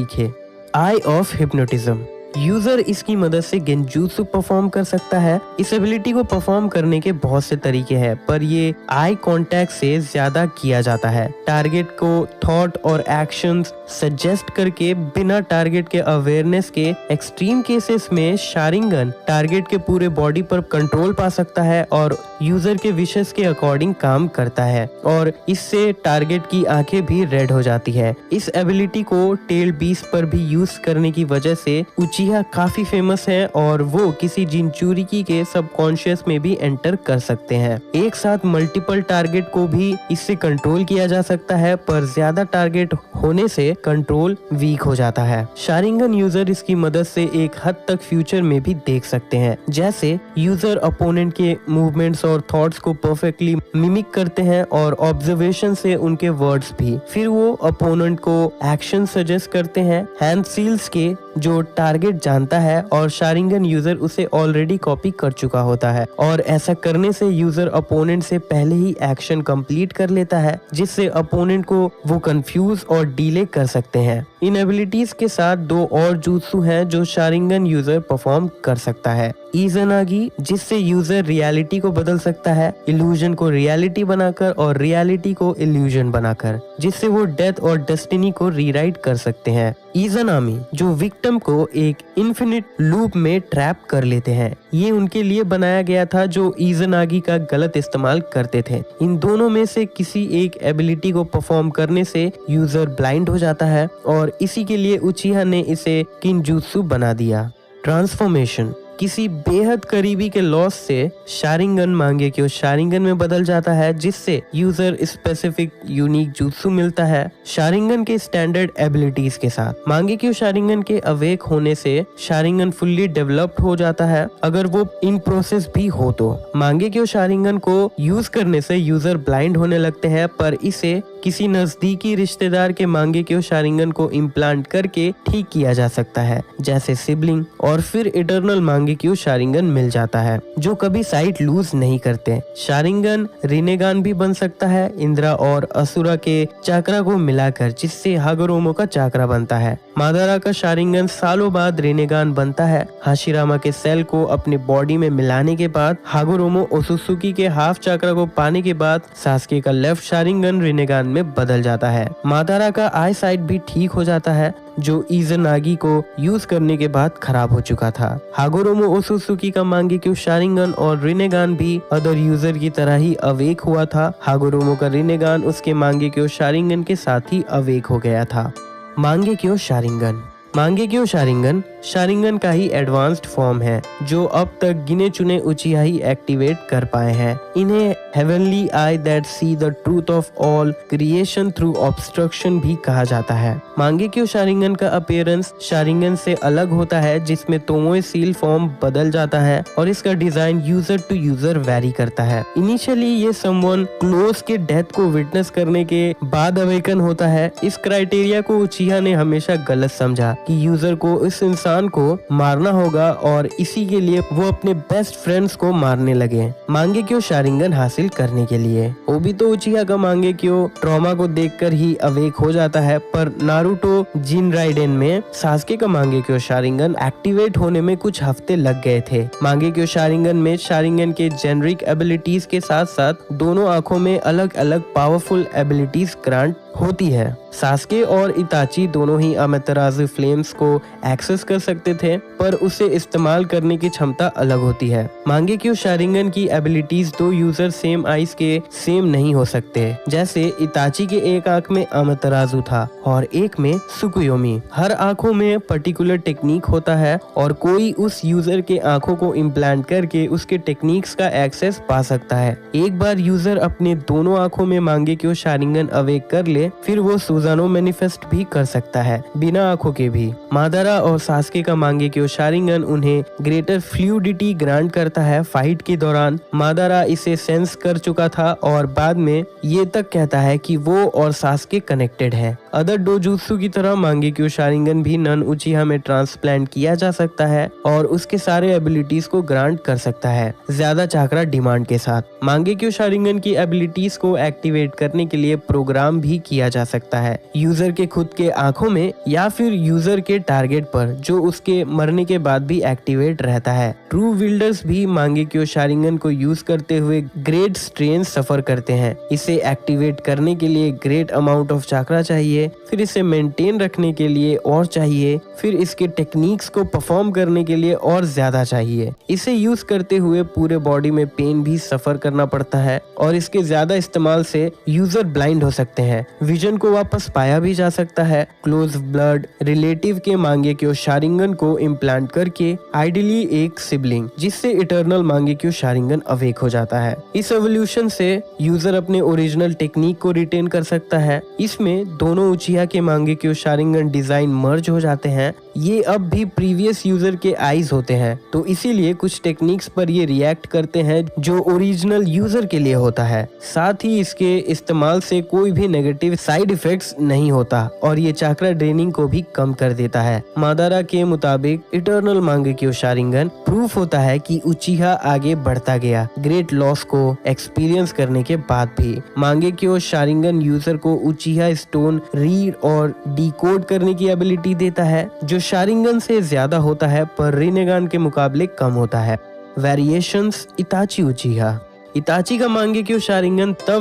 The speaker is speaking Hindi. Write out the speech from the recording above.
सीखे। आई ऑफ हिप्नोटिज्म, यूजर इसकी मदद से गेंजूत्सु परफॉर्म कर सकता है। इस एबिलिटी को परफॉर्म करने के बहुत से तरीके हैं, पर ये आई कांटेक्ट से ज्यादा किया जाता है। टारगेट को थॉट और एक्शंस सजेस्ट करके बिना टारगेट के अवेयरनेस के एक्सट्रीम केसेस में शारिंगन टारगेट के पूरे बॉडी पर कंट्रोल पा सकता है और यूजर के विशेस के अकॉर्डिंग काम करता है, और इससे टारगेट की आंखें भी रेड हो जाती है। इस एबिलिटी को टेल बीस्ट पर भी यूज करने की वजह से उचिहा काफी फेमस है और वो किसी जिनचुरिकी के सबकॉन्शियस में भी एंटर कर सकते हैं। एक साथ मल्टीपल टारगेट को भी इससे कंट्रोल किया जा सकता है, पर ज्यादा टारगेट होने से कंट्रोल वीक हो जाता है। शारिंगन यूजर इसकी मदद से एक हद तक फ्यूचर में भी देख सकते हैं, जैसे यूजर अपोनेंट के मूवमेंट्स और थॉट्स को परफेक्टली मिमिक करते हैं और ऑब्जर्वेशन से उनके वर्ड्स भी। फिर वो अपोनेंट को एक्शन सजेस्ट करते हैं हैंड सील्स के, जो टारगेट जानता है और शारिंगन यूजर उसे ऑलरेडी कॉपी कर चुका होता है, और ऐसा करने से यूजर अपोनेंट से पहले ही एक्शन कंप्लीट कर लेता है, जिससे अपोनेंट को वो कंफ्यूज और डिले कर सकते हैं। इन एबिलिटीज के साथ दो और jutsu हैं जो शारिंगन यूजर परफॉर्म कर सकता है। इज़नागी, जिससे यूजर रियलिटी को बदल सकता है, इल्यूजन को रियलिटी बनाकर और रियलिटी को इल्यूजन बनाकर, जिससे वो डेथ और डेस्टिनी को रीराइट कर सकते हैं। इज़नामी, जो विक्टिम को एक इन्फिनिट लूप में ट्रैप कर लेते हैं। ये उनके लिए बनाया गया था जो इज़नागी का गलत इस्तेमाल करते थे। इन दोनों में से किसी एक एबिलिटी को परफॉर्म करने से यूजर ब्लाइंड हो जाता है और इसी के लिए उचिहा ने इसे किनजुत्सु बना दिया। ट्रांसफॉर्मेशन, किसी बेहद करीबी के लॉस से शारिंगन मांगेक्यो शारिंगन में बदल जाता है, जिससे यूजर स्पेसिफिक यूनिक jutsu मिलता है शारिंगन के स्टैंडर्ड एबिलिटीज के साथ। मांगेक्यो शारिंगन के अवेक होने से शारिंगन फुल्ली डेवलप्ड हो जाता है, अगर वो इन प्रोसेस भी हो तो। मांगेक्यो शारिंगन को यूज करने से यूजर ब्लाइंड होने लगते हैं, पर इसे किसी नजदीकी रिश्तेदार के मांगेक्यो शारिंगन को इम्प्लांट करके ठीक किया जा सकता है, जैसे सिबलिंग, और फिर इटर्नल मांगेक्यो शारिंगन मिल जाता है जो कभी साइट लूज नहीं करते। शारिंगन रिनेगान भी बन सकता है इंद्रा और असुरा के चाक्रा को मिलाकर, जिससे हागोरोमो का चाक्रा बनता है। मादारा का शारिंगन सालों बाद रिनेगान बनता है। हाशिरामा के सेल को अपने बॉडी में मिलाने के बाद, हागोरोमो ओसुत्सुकी के हाफ चाक्रा को पाने के बाद सास्के का लेफ्ट शारिंगन रिनेगान में बदल जाता है। मादारा का आई साइट भी ठीक हो जाता है, जो इज़नागी को यूज करने के बाद खराब हो चुका था। हागोरोमो ओसुत्सुकी का मांगेक्यो शारिंगन और रिनेगान भी अदर यूजर की तरह ही अवेक हुआ था। हागोरोमो का रिनेगान उसके मांगेक्यो शारिंगन के साथ ही अवेक हो गया था। मांगेक्यो शारिंगन, मांगेक्यो शारिंगन शारिंगन का ही एडवांस्ड फॉर्म है, जो अब तक गिने चुने उचिहा ही एक्टिवेट कर पाए हैं। इन्हें heavenly I that see the truth of all creation through obstruction भी कहा जाता है। मांगेक्यो शारिंगन का अपीयरेंस शारिंगन से अलग होता है, जिसमें तोमोए सील फॉर्म बदल जाता है और इसका design user to user vary करता है। इनिशियली ये समवन क्लोज के डेथ को विटनेस करने के बाद अवेकन होता है। इस क्राइटेरिया को उचिहा ने हमेशा गलत समझा कि यूजर को इस इंसान को मारना होगा, और इसी के लिए वो अपने बेस्ट फ्रेंड्स को मारने लगे मांगेक्यो शारिंगन हासिल करने के लिए। ओबितो उचिहा का मांगेक्यो ट्रॉमा को देखकर ही अवेक हो जाता है, पर नारुतो जिनराइडेन में सास्के का मांगेक्यो शारिंगन एक्टिवेट होने में कुछ हफ्ते लग गए थे। मांगेक्यो शारिंगन में शारिंगन के जेनरिक एबिलिटीज के साथ साथ दोनों आंखों में अलग अलग पावरफुल एबिलिटीज ग्रांट होती है। सास्के और इताची दोनों ही अमेतराजु फ्लेम्स को एक्सेस कर सकते थे, पर उसे इस्तेमाल करने की क्षमता अलग होती है। मांगेक्यो शारिंगन की एबिलिटीज दो यूजर सेम आइज के सेम नहीं हो सकते, जैसे इताची के एक आंख में अमेतराजु था और एक में सुकुयोमी। हर आंखों में पर्टिकुलर टेक्निक होता है और कोई उस यूजर के आंखों को इम्प्लांट करके उसके टेक्निक्स का एक्सेस पा सकता है। एक बार यूजर अपने दोनों आंखों में मांगेक्यो शारिंगन अवेक कर ले, फिर वो सुजानो मैनिफेस्ट भी कर सकता है बिना आंखों के भी। मादारा और सास्के का मांगेक्यो शारिंगन उन्हें ग्रेटर फ्लूइडिटी ग्रांट करता है। फाइट के दौरान मादारा इसे सेंस कर चुका था और बाद में ये तक कहता है कि वो और सास्के कनेक्टेड है। अदर डोजुत्सु की तरह मांगेक्यो शारिंगन भी नन उचिहा में ट्रांसप्लांट किया जा सकता है और उसके सारे एबिलिटीज को ग्रांट कर सकता है ज्यादा चाकरा डिमांड के साथ। मांगेक्यो शारिंगन की एबिलिटीज को एक्टिवेट करने के लिए प्रोग्राम भी किया जा सकता है यूजर के खुद के आंखों में या फिर यूजर के टारगेट पर, जो उसके मरने के बाद भी एक्टिवेट रहता है। ट्रू विल्डर्स भी मांगेक्यो शारिंगन को यूज करते हुए ग्रेट स्ट्रेन सफर करते हैं। इसे एक्टिवेट करने के लिए ग्रेट अमाउंट ऑफ चाकरा चाहिए, फिर इसे मेंटेन रखने के लिए और चाहिए, फिर इसके टेक्निक्स को परफॉर्म करने के लिए और ज्यादा चाहिए। इसे यूज करते हुए पूरे बॉडी में पेन भी सफर करना पड़ता है और इसके ज्यादा इस्तेमाल से यूजर ब्लाइंड हो सकते हैं। विजन को वापस पाया भी जा सकता है क्लोज ब्लड रिलेटिव के मांगेक्यो शारिंगन को इम्प्लांट करके, आइडियली एक सिबलिंग, जिससे इटर्नल मांगेक्यो शारिंगन अवेक हो जाता है। इस एवोल्यूशन से यूजर अपने ओरिजिनल टेक्निक को रिटेन कर सकता है। इसमें दोनों उचिहा के मांगेक्यो शारिंगन डिजाइन मर्ज हो जाते हैं। ये अब भी प्रीवियस यूजर के आईज होते हैं, तो इसीलिए कुछ टेक्निक्स पर ये रिएक्ट करते हैं जो ओरिजिनल यूजर के लिए होता है। साथ ही इसके इस्तेमाल से कोई भी नेगेटिव साइड इफेक्ट्स नहीं होता और ये चाकरा ड्रेनिंग को भी कम कर देता है। मादारा के मुताबिक इटर्नल मांगेक्यो शारिंगन प्रूफ होता है कि उचिहा आगे बढ़ता गया ग्रेट लॉस को एक्सपीरियंस करने के बाद भी। मांगेक्यो शारिंगन यूजर को उचिहा स्टोन रीड और डिकोड करने की एबिलिटी देता है, जो शारिंगन से ज्यादा होता है पर रिनेगान के मुकाबले कम होता है। वेरिएशंस इताची उचिहा। इताची का मांगेक्यो शारिंगन तब